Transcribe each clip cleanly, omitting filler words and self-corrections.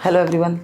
Hello everyone,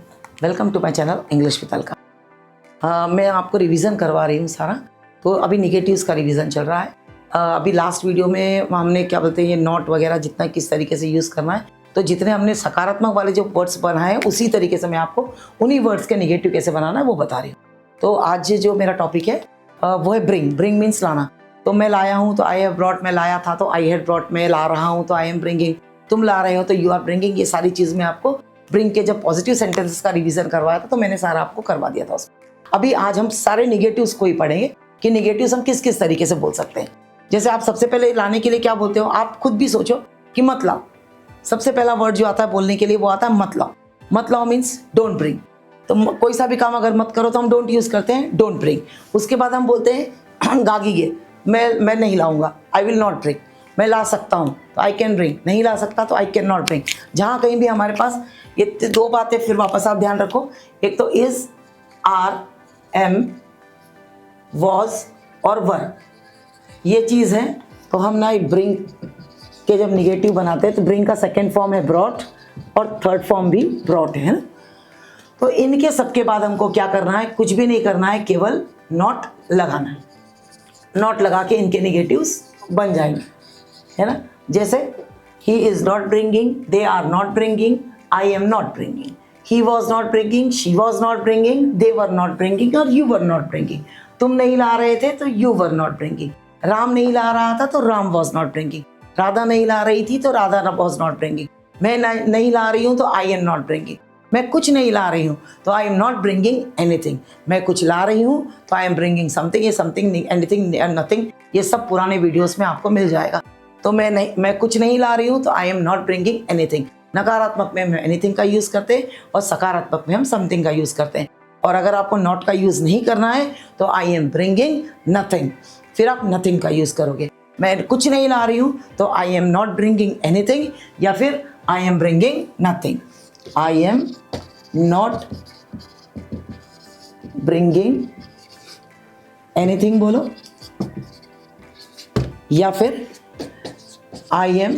welcome to my channel English with Alka. मैं आपको revision करवा रही हूँ सारा। तो अभी निगेटिव्स का रिवीजन चल रहा है। अभी लास्ट वीडियो में हमने क्या बोलते हैं ये नॉट वगैरह जितना किस तरीके से यूज़ करना है, तो जितने हमने सकारात्मक वाले जो वर्ड्स बनाए हैं उसी तरीके से मैं आपको उन्हीं वर्ड्स के निगेटिव कैसे बनाना है वो बता रही हूँ। तो आज जो मेरा टॉपिक है वो है ब्रिंग। ब्रिंग मीन्स लाना। तो मैं लाया हूँ तो आई हैव ब्रॉट, मैं लाया था तो आई हैड ब्रॉट, मैं ला रहा हूँ तो आई एम ब्रिंगिंग, तुम ला रहे हो तो यू आर ब्रिंगिंग। ये सारी चीज़ मैं आपको ब्रिंग के जब पॉजिटिव सेंटेंसेस का रिवीजन करवाया था तो मैंने सारा आपको करवा दिया था उसमें। अभी आज हम सारे निगेटिव्स को ही पढ़ेंगे कि निगेटिव्स हम किस किस तरीके से बोल सकते हैं। जैसे आप सबसे पहले लाने के लिए क्या बोलते हो, आप खुद भी सोचो कि मत लाओ। सबसे पहला वर्ड जो आता है बोलने के लिए वो आता है मत लाओ। मत लाओ मीन्स डोंट ब्रिंग। तो कोई सा भी काम अगर मत करो तो हम डोंट यूज करते हैं, डोंट ब्रिंग। उसके बाद हम बोलते हैं गागीगे, मैं नहीं लाऊंगा, आई विल नॉट ब्रिंग। मैं ला सकता हूँ तो आई कैन ब्रिंग, नहीं ला सकता तो आई कैन नॉट ब्रिंग। जहाँ कहीं भी हमारे पास ये दो बातें फिर वापस आप ध्यान रखो, एक तो इज, आर, एम, वॉज और वर, ये चीज़ है। तो हम ना ब्रिंग के जब निगेटिव बनाते हैं तो ब्रिंग का सेकेंड फॉर्म है ब्रॉट और थर्ड फॉर्म भी ब्रॉट है ना। तो इनके सबके बाद हमको क्या करना है, कुछ भी नहीं करना है, केवल नॉट लगाना है। नॉट लगा के इनके निगेटिव्स बन जाएंगे, है ना। जैसे he is not bringing, they are not bringing, I am not bringing, he was not bringing, she was not bringing, they were not bringing और यू वर नॉट ब्रिंगिंग। तुम नहीं ला रहे थे तो you were not bringing. Ram नहीं ला रहा था तो Ram was not bringing. Radha नहीं ला रही थी तो राधा वॉज नॉट ब्रिंगिंग। मैं नहीं ला रही हूँ तो आई एम नॉट ब्रिंगिंग। मैं कुछ नहीं ला रही हूँ तो आई एम नॉट ब्रिंगिंग एनीथिंग। मैं कुछ ला रही हूँ तो आई एम ब्रिंगिंग समथिंग। ये समथिंग, एनीथिंग, नथिंग, ये सब पुराने वीडियोस में आपको मिल जाएगा। तो मैं कुछ नहीं ला रही हूँ तो आई एम नॉट ब्रिंगिंग एनीथिंग। नकारात्मक में हम एनीथिंग का यूज़ करते हैं और सकारात्मक में हम समथिंग का यूज़ करते हैं। और अगर आपको नॉट का यूज़ नहीं करना है तो आई एम ब्रिंगिंग नथिंग, फिर आप नथिंग का यूज़ करोगे। मैं कुछ नहीं ला रही हूँ तो आई एम नॉट ब्रिंगिंग एनीथिंग या फिर I am bringing nothing. I am not bringing anything बोलो, या फिर आई एम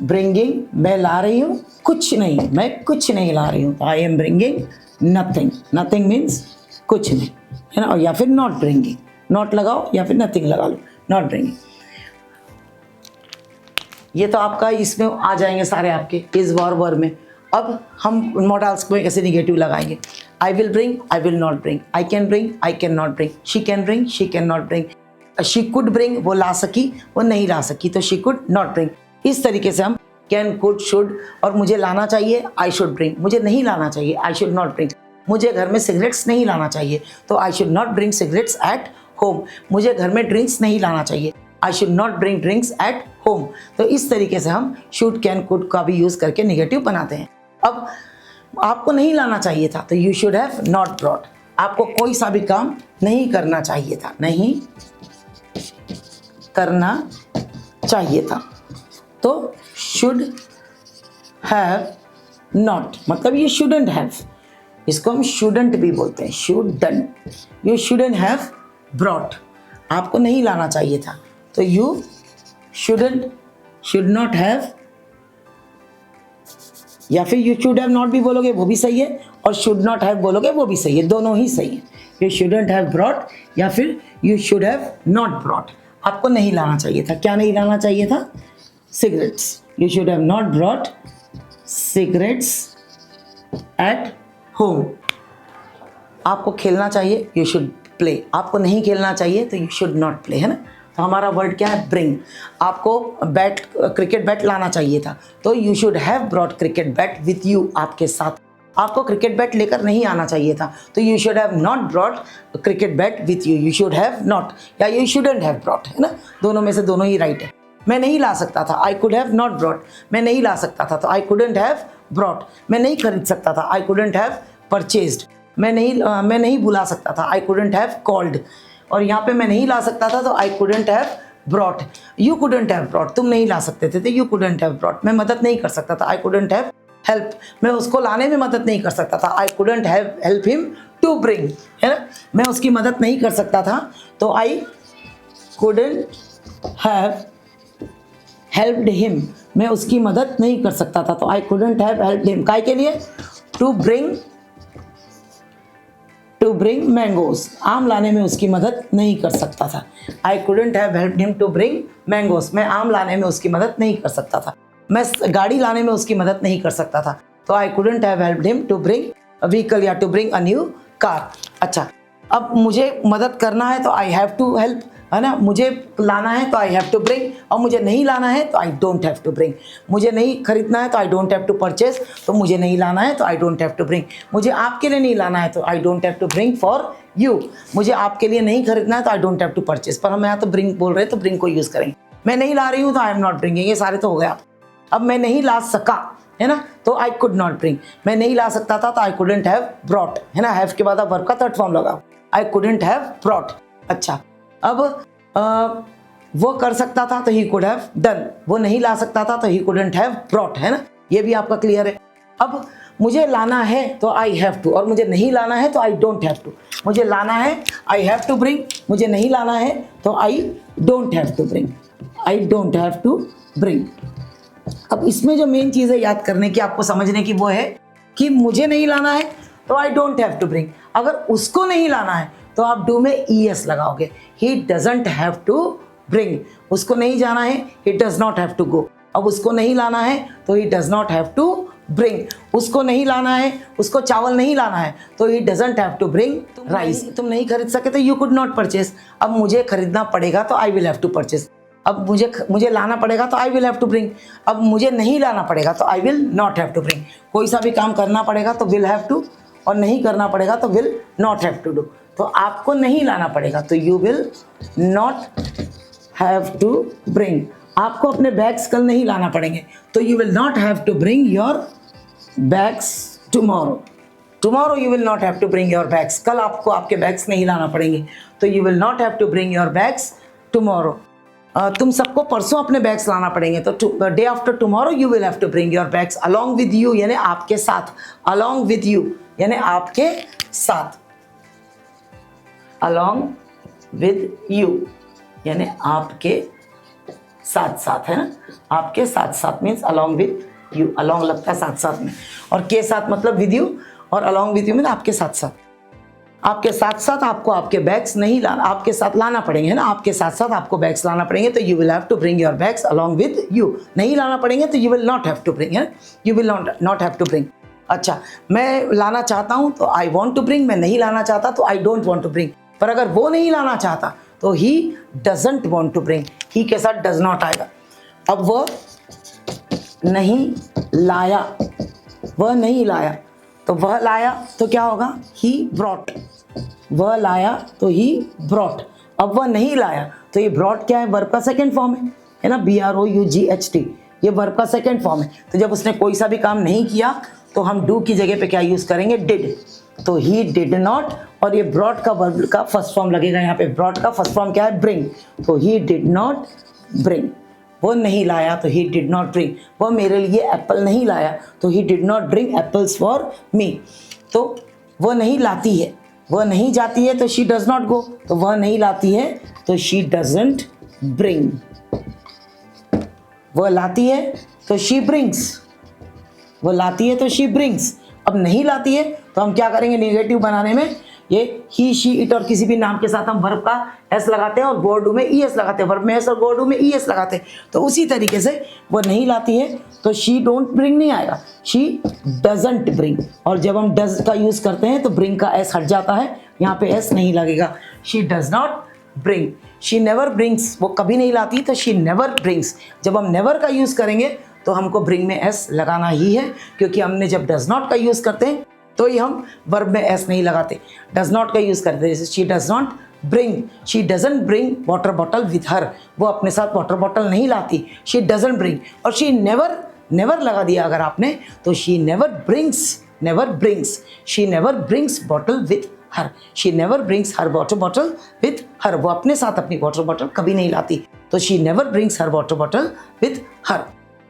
ब्रिंगिंग, मैं ला रही हूँ कुछ नहीं, मैं कुछ नहीं ला रही हूँ तो I am bringing nothing. Nothing means कुछ नहीं, है ना। और या फिर नॉट ब्रिंगिंग, नॉट लगाओ या फिर नथिंग लगा लो, नॉट ब्रिंगिंग। ये तो आपका इसमें आ जाएंगे सारे आपके इज वर में। अब हम मॉडल्स में कैसे निगेटिव लगाएंगे। I will bring, I will not bring, I can bring, I can not bring, she can bring, she can not bring, she could bring, वो ला सकी, वो नहीं ला सकी तो शी कुड नॉट ब्रिंग। इस तरीके से हम कैन, कुड, शुड, और मुझे लाना चाहिए आई शुड ब्रिंग, मुझे नहीं लाना चाहिए आई शुड नॉट ब्रिंग। मुझे घर में सिगरेट्स नहीं लाना चाहिए तो I should not bring cigarettes at home. मुझे घर में ड्रिंक्स नहीं लाना चाहिए, I should not bring drinks at home. तो इस तरीके से हम शुड, कैन, कुड का भी यूज़ करके निगेटिव बनाते हैं। अब आपको नहीं लाना चाहिए था तो you should have not brought. आपको कोई सा भी काम नहीं करना चाहिए था, नहीं करना चाहिए था तो शुड हैव नॉट, मतलब ये शुडंट हैव, इसको हम शुडंट भी बोलते हैं, shouldn't. You shouldn't have brought, आपको नहीं लाना चाहिए था तो you shouldn't, should not have, या फिर यू शुड हैव नॉट भी बोलोगे वो भी सही है और शुड नॉट हैव बोलोगे वो भी सही है, दोनों ही सही है। यू शुडंट हैव ब्रॉट या फिर you should have not brought. आपको नहीं लाना चाहिए था, क्या नहीं लाना चाहिए था, cigarettes. You should have not brought cigarettes at home. आपको खेलना चाहिए, यू शुड प्ले। आपको नहीं खेलना चाहिए तो यू शुड नॉट प्ले, है ना। तो हमारा वर्ड क्या है, ब्रिंग। आपको बैट, क्रिकेट बैट लाना चाहिए था तो you should have brought cricket bat with you, आपके साथ। आपको क्रिकेट बैट लेकर नहीं आना चाहिए था तो you should have not brought cricket bat with you, you should have not या यू शुडंट हैव ब्रॉट, है ना। दोनों में से दोनों ही राइट है। मैं नहीं ला सकता था, I could have not brought. मैं नहीं ला सकता था तो आई कुडंट हैव ब्रॉट। मैं नहीं खरीद सकता था, आई कुडंट हैव परचेज्ड। मैं नहीं बुला सकता था, आई कुडंट हैव कॉल्ड। और यहाँ पे मैं नहीं ला सकता था तो I couldn't have brought. You couldn't have brought, तुम नहीं ला सकते थे तो यू कुडंट हैव ब्रॉट। मैं मदद नहीं कर सकता था, आई कुडंट हैव हेल्प। मैं उसको लाने में मदद नहीं कर सकता था, I couldn't have help him to bring, है ना। मैं उसकी मदद नहीं कर सकता था तो I couldn't have helped him. मैं उसकी मदद नहीं कर सकता था तो I couldn't have helped him. काय के लिए, टू ब्रिंग मैंगोज, आम लाने में उसकी मदद नहीं कर सकता था। I couldn't have helped him to bring mangoes, मैं आम लाने में उसकी मदद नहीं कर सकता था। मैं गाड़ी लाने में उसकी मदद नहीं कर सकता था, तो I couldn't have helped him to bring a vehicle या to bring a new car. अच्छा, अब मुझे मदद करना है तो आई हैव टू हेल्प, है ना। मुझे लाना है तो आई हैव टू ब्रिंग, और मुझे नहीं लाना है तो I don't have to bring. मुझे नहीं खरीदना है तो I don't have to purchase, तो मुझे नहीं लाना है तो I don't have to bring. मुझे आपके लिए नहीं लाना है तो I don't have to bring for you. मुझे आपके लिए नहीं खरीदना है तो I don't have to purchase, पर हम यहाँ तो ब्रिंग बोल रहे हैं तो ब्रिंग को यूज़ करेंगे। मैं नहीं ला रही हूँ तो आई एम नॉट ब्रिंगिंग, ये सारे तो हो गया। अब मैं नहीं ला सका, है ना, तो आई कुड नॉट ब्रिंग। मैं नहीं ला सकता था तो आई कुडंट हैव ब्रॉट, है ना, हैव के बाद अब वर्ब का थर्ड फॉर्म लगाओ, आई कुडंट हैव ब्रॉट। अच्छा, अब वो कर सकता था तो ही कुड हैव डन, वो नहीं ला सकता था तो ही कुडंट हैव ब्रॉट, है ना, ये भी आपका क्लियर है। अब मुझे लाना है तो आई हैव टू, और मुझे नहीं लाना है तो आई डोंट हैव टू। मुझे लाना है आई हैव टू ब्रिंग, मुझे नहीं लाना है तो I don't have to bring, I don't have to bring. अब इसमें जो मेन चीज़ है याद करने की, आपको समझने की, वो है कि मुझे नहीं लाना है तो I don't have to bring. अगर उसको नहीं लाना है तो आप डू में ES लगाओगे, he doesn't have to bring. उसको नहीं जाना है, he does not have to go. अब उसको नहीं लाना है तो he does not have to bring. उसको नहीं लाना है, उसको चावल नहीं लाना है तो he doesn't have to bring rice. तुम नहीं खरीद सके तो यू कुड नॉट परचेज। अब मुझे खरीदना पड़ेगा तो I will have to purchase. अब मुझे लाना पड़ेगा तो I will have to bring. अब मुझे नहीं लाना पड़ेगा तो I will not have to bring. कोई सा भी काम करना पड़ेगा तो विल हैव टू, और नहीं करना पड़ेगा तो will not have to do. तो आपको नहीं लाना पड़ेगा तो you will not have to bring. आपको अपने बैग्स कल नहीं लाना पड़ेंगे तो you will not have to bring your bags tomorrow. Tomorrow you will not have to bring your bags, कल आपको आपके बैग्स नहीं लाना पड़ेंगे तो you will not have to bring your bags tomorrow. तुम सबको परसों अपने बैग्स लाना पड़ेंगे तो day after tomorrow you will have to bring your bags along with you, यानी आपके साथ। अलॉन्ग विद यू यानी आपके साथ, अलॉन्ग विद यू यानी आपके साथ साथ, है ना, आपके साथ साथ means along with you. Along लगता है साथ साथ में, और के साथ मतलब विद यू, और अलॉन्ग विद यू मीन आपके साथ साथ। आपके साथ साथ आपको आपके बैग्स नहीं लाना, आपके साथ लाना पड़ेंगे, है ना, आपके साथ साथ आपको बैग्स लाना पड़ेंगे तो you will have to bring your bags along with you. नहीं लाना पड़ेंगे तो you will not have to bring, है, you will not have to bring. अच्छा, मैं लाना चाहता हूँ तो आई वॉन्ट टू ब्रिंग, मैं नहीं लाना चाहता तो I don't want to bring. पर अगर वो नहीं लाना चाहता तो he doesn't want to bring, he के साथ डज नॉट आएगा। अब वह नहीं लाया, वह नहीं लाया तो वह लाया तो क्या होगा, ही ब्रॉट। वह लाया तो ही ब्रॉट। अब वह नहीं लाया तो ये ब्रॉट क्या है, वर्ब का सेकंड फॉर्म है ना, BROUGHT, ये वर्ब का सेकंड फॉर्म है। तो जब उसने कोई सा भी काम नहीं किया तो हम डू की जगह पे क्या यूज़ करेंगे, डिड। तो ही डिड नॉट, और ये ब्रॉट का वर्ब का फर्स्ट फॉर्म लगेगा यहाँ पे। ब्रॉट का फर्स्ट फॉर्म क्या है, ब्रिंग। तो ही डिड नॉट ब्रिंग। वो नहीं लाया तो ही डिड नॉट ब्रिंग। वो मेरे लिए एप्पल नहीं लाया तो he did not bring apples for me. तो वो नहीं लाती है, वह नहीं जाती है तो शी डज नॉट गो। तो वह नहीं लाती है तो शी डजंट ब्रिंग। वह लाती है तो शी ब्रिंग्स। वह लाती है तो शी ब्रिंग्स। अब नहीं लाती है तो हम क्या करेंगे, नेगेटिव बनाने में ये ही, शी, इट और किसी भी नाम के साथ हम वर्ब का एस लगाते हैं और गो डू में ES लगाते हैं। वर्ब में एस और गो डू में ES लगाते हैं। तो उसी तरीके से वो नहीं लाती है तो शी डोंट ब्रिंग नहीं आएगा, शी डजंट ब्रिंग। और जब हम डज का यूज़ करते हैं तो ब्रिंग का एस हट जाता है, यहाँ पे एस नहीं लगेगा। She does not bring, she never brings, वो कभी नहीं लाती तो शी नेवर ब्रिंग्स। जब हम नेवर का यूज़ करेंगे तो हमको ब्रिंग में एस लगाना ही है, क्योंकि हमने जब डज नॉट का यूज़ करते हैं तो ही हम वर्ब में एस नहीं लगाते, डज नॉट का यूज़ करते हैं। जैसे she does not bring, she doesn't bring water bottle with her, वो अपने साथ वाटर बॉटल नहीं लाती, शी डजंट ब्रिंग। और शी नेवर, नेवर लगा दिया अगर आपने तो she never brings, never brings, she never brings bottle with her, she never brings her water bottle with her, वो अपने साथ अपनी वाटर बॉटल कभी नहीं लाती। तो she never brings her water bottle with her.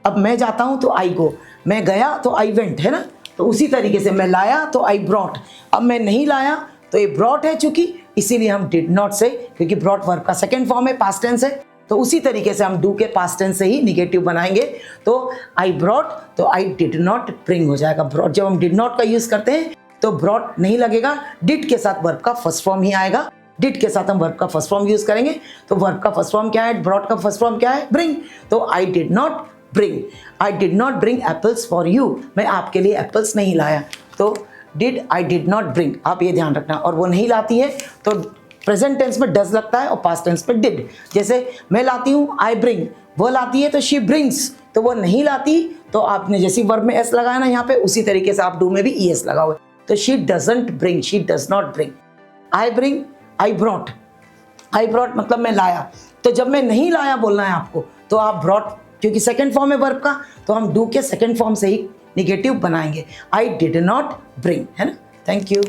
अब मैं जाता हूँ तो आई गो, मैं गया तो आई वेंट, है ना। तो उसी तरीके से मैं लाया तो आई ब्रॉट। अब मैं नहीं लाया तो ये ब्रॉट है चूंकि, इसीलिए हम डिड नॉट से, क्योंकि ब्रॉट वर्ब का सेकंड फॉर्म है, पास्ट टेंस है, तो उसी तरीके से हम डू के पास्ट टेंस से ही निगेटिव बनाएंगे। तो आई ब्रॉट, तो आई डिड नॉट ब्रिंग हो जाएगा। ब्रॉट जब हम डिड नॉट का यूज करते हैं तो ब्रॉट नहीं लगेगा, डिड के साथ वर्ब का फर्स्ट फॉर्म ही आएगा। डिड के साथ हम वर्ब का फर्स्ट फॉर्म यूज करेंगे, तो वर्ब का फर्स्ट फॉर्म क्या है, ब्रॉट का फर्स्ट फॉर्म क्या है, ब्रिंग। तो I did not bring, I did not bring apples for you, मैं आपके लिए एप्पल्स नहीं लाया। तो did, I did not bring, आप ये ध्यान रखना। और वो नहीं लाती है तो प्रेजेंट टेंस में डज लगता है और पास्ट टेंस में डिड। जैसे मैं लाती हूँ, आई ब्रिंग, वो लाती है तो शी ब्रिंग्स, तो वो नहीं लाती तो आपने जैसी वर्ब में एस लगाया ना यहाँ पे, उसी तरीके से आप डू में भी ई एस लगाओ। तो she doesn't bring, she does not bring. I bring, I brought, I brought मतलब मैं लाया। तो जब मैं नहीं लाया बोलना है आपको, तो आप ब्रॉट, क्योंकि सेकंड फॉर्म है वर्ब का, तो हम डू के सेकंड फॉर्म से ही निगेटिव बनाएंगे। आई डिड नॉट ब्रिंग, है ना। Thank you.